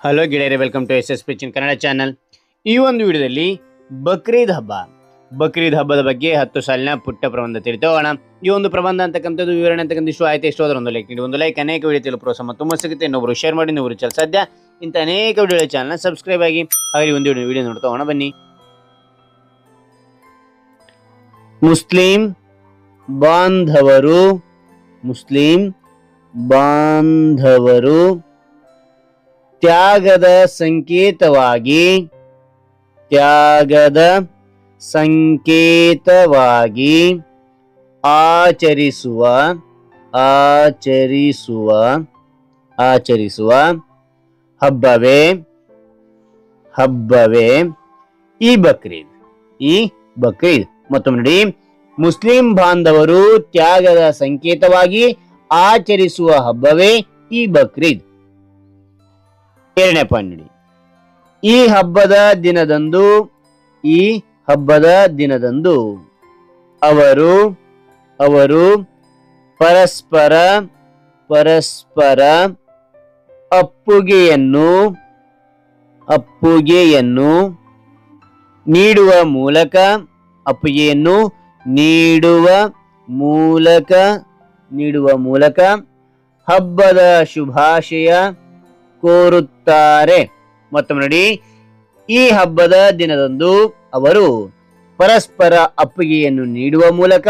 Hello ಗೆಳೆಯರೆ, welcome to S pitch in Kannada channel. ಈ ಒಂದು ವಿಡಿಯೋದಲ್ಲಿ ಬಕ್ರೀದ್ ಹಬ್ಬದ ಬಗ್ಗೆ 10 ಸಾಲಿನ ಪುಟ್ಟ ಪ್ರಬಂಧ ತಿಳಿತೋಗೋಣ. ಈ ಒಂದು ಪ್ರಬಂಧ ಅಂತಕ್ಕಂಥದ್ದು ವಿವರಣೆ ಅಂತಕ್ಕಂಥ ಇಷ್ಟ ಆಯ್ತು, ಇಷ್ಟ ಹೋದ್ರೆ ಒಂದು ಲೈಕ್ ಅನೇಕ ವಿಡಿಯೋ ತಿಳಿದು ಪ್ರೋತ್ಸಾಹ ಮತ್ತು ತುಂಬ ಸಿಗುತ್ತೆ. ಇನ್ನೊಬ್ರು ಶೇರ್ ಮಾಡಿ, ಇನ್ನೊಬ್ರು ಚಾನಲ್ ಸಾಧ್ಯ ಇಂಥ ಅನೇಕ ವಿಡಿಯೋ ಚಾನಲ್ನ ಸಬ್ಸ್ಕ್ರೈಬ್ ಆಗಿ. ಹಾಗೆ ಒಂದು ವಿಡಿಯೋ ನೋಡ್ತಾ ಹೋಗೋಣ ಬನ್ನಿ. ಮುಸ್ಲಿಂ ಬಾಂಧವರು ತ್ಯಾಗದ ಸಂಕೇತವಾಗಿ ಆಚರಿಸುವ ಹಬ್ಬವೇ ಈ ಬಕ್ರೀದ್. ಮತ್ತೊಮ್ಮೆ ನೋಡಿ, ಮುಸ್ಲಿಂ ಬಾಂಧವರು ತ್ಯಾಗದ ಸಂಕೇತವಾಗಿ ಆಚರಿಸುವ ಹಬ್ಬವೇ ಈ ಬಕ್ರೀದ್. ಎರಡನೇ ಪಾಯಿಂಟ್ ನೋಡಿ, ಈ ಹಬ್ಬದ ದಿನದಂದು ಅವರು ಪರಸ್ಪರ ಅಪ್ಪುಗೆಯನ್ನು ನೀಡುವ ಮೂಲಕ ಹಬ್ಬದ ಶುಭಾಶಯ ಕೋರುತ್ತಾರೆ. ಮತ್ತೊಮ್ಮೆ ನೋಡಿ, ಈ ಹಬ್ಬದ ದಿನದಂದು ಅವರು ಪರಸ್ಪರ ಅಪ್ಪುಗೆಯನ್ನು ನೀಡುವ ಮೂಲಕ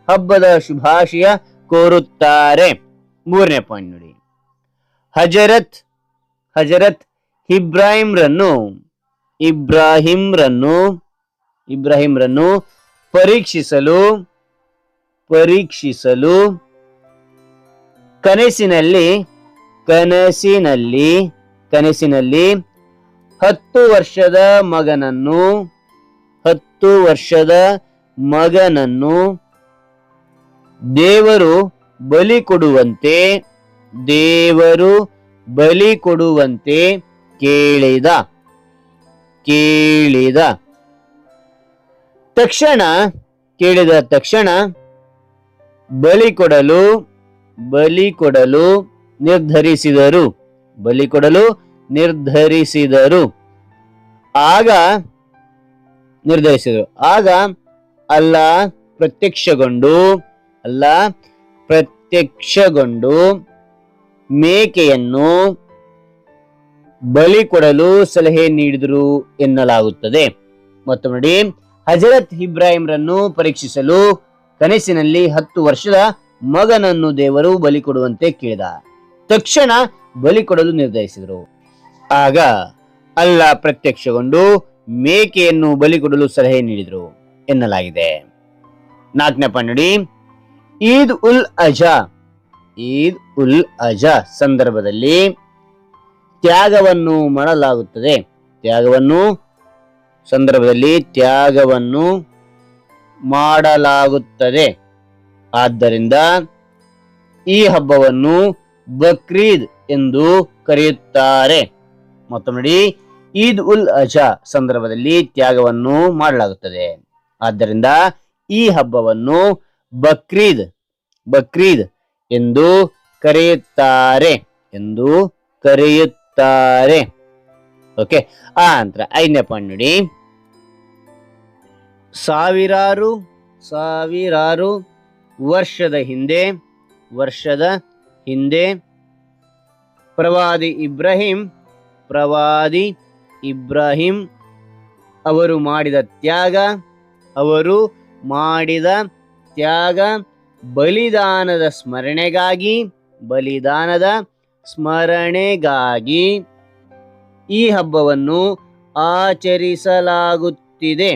ಹಬ್ಬದ ಶುಭಾಶಯ ಕೋರುತ್ತಾರೆ. ಮೂರನೇ ಪಾಯಿಂಟ್ ನೋಡಿ, ಹಜರತ್ ಇಬ್ರಾಹಿಂರನ್ನು ಪರೀಕ್ಷಿಸಲು ಕನಸಿನಲ್ಲಿ 10 ವರ್ಷದ ಮಗನನ್ನು ದೇವರು ಬಲಿ ಕೊಡುವಂತೆ ಕೇಳಿದ ತಕ್ಷಣ ಬಲಿ ಕೊಡಲು ನಿರ್ಧರಿಸಿದರು. ಆಗ ಅಲ್ಲಾಹ್ ಪ್ರತ್ಯಕ್ಷಗೊಂಡು ಮೇಕೆಯನ್ನು ಬಲಿ ಕೊಡಲು ಸಲಹೆ ನೀಡಿದರು ಎನ್ನಲಾಗುತ್ತದೆ. ಮತ್ತೊಮ್ಮೆ ನೋಡಿ, ಹಜರತ್ ಇಬ್ರಾಹಿಂರನ್ನು ಪರೀಕ್ಷಿಸಲು ಕನಸಿನಲ್ಲಿ 10 ವರ್ಷದ ಮಗನನ್ನು ದೇವರು ಬಲಿ ಕೊಡುವಂತೆ ಕೇಳಿದ. ತಕ್ಷಣ ಬಲಿ ಕೊಡಲು ನಿರ್ಧರಿಸಿದರು. ಆಗ ಅಲ್ಲಾಹ್ ಪ್ರತ್ಯಕ್ಷಗೊಂಡು ಮೇಕೆಯನ್ನು ಬಲಿ ಕೊಡಲು ಸಲಹೆ ನೀಡಿದರು ಎನ್ನಲಾಗಿದೆ. 4ನೇ ಪಾಯಿಂಟ್ ನೋಡಿ, ಈದ್ ಉಲ್ ಅಜಾ ಸಂದರ್ಭದಲ್ಲಿ ತ್ಯಾಗವನ್ನು ಮಾಡಲಾಗುತ್ತದೆ. ಆದ್ದರಿಂದ ಈ ಹಬ್ಬವನ್ನು ಬಕ್ರೀದ್ ಎಂದು ಕರೆಯುತ್ತಾರೆ. ಮತ್ತೊಮ್ಮೆ ನೋಡಿ, ಈದ್ ಉಲ್ ಅಜಾ ಸಂದರ್ಭದಲ್ಲಿ ತ್ಯಾಗವನ್ನು ಮಾಡಲಾಗುತ್ತದೆ. ಆದ್ದರಿಂದ ಈ ಹಬ್ಬವನ್ನು ಬಕ್ರೀದ್ ಎಂದು ಕರೆಯುತ್ತಾರೆ. ಓಕೆ. ಆ ನಂತರ 5ನೇ ಪಾಯಿಂಟ್ ನೋಡಿ, ಸಾವಿರಾರು ವರ್ಷದ ಹಿಂದೆ ಪ್ರವಾದಿ ಇಬ್ರಾಹಿಂ ಅವರು ಮಾಡಿದ ತ್ಯಾಗ ಬಲಿದಾನದ ಸ್ಮರಣೆಗಾಗಿ ಈ ಹಬ್ಬವನ್ನು ಆಚರಿಸಲಾಗುತ್ತಿದೆ.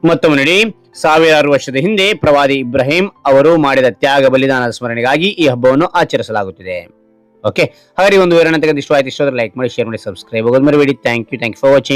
ಮತ್ತೊಮ್ಮೆ ನೋಡಿ, ಸಾವಿರಾರು ವರ್ಷದ ಹಿಂದೆ ಪ್ರವಾದಿ ಇಬ್ರಾಹಿಂ ಅವರು ಮಾಡಿದ ತ್ಯಾಗ ಬಲಿದಾನದ ಸ್ಮರಣೆಗಾಗಿ ಈ ಹಬ್ಬವನ್ನು ಆಚರಿಸಲಾಗುತ್ತಿದೆ. ಓಕೆ. ಹಾಗೆ ಒಂದು ವಿವರಣೆ ಇಷ್ಟ ಆಯ್ತು, ಲೈಕ್ ಮಾಡಿ, ಶೇರ್ ಮಾಡಿ, ಸಬ್ಸ್ಕ್ರೈಬ್ ಆಗೋದು ಮರಿಬೇಡಿ. Thank you for watching.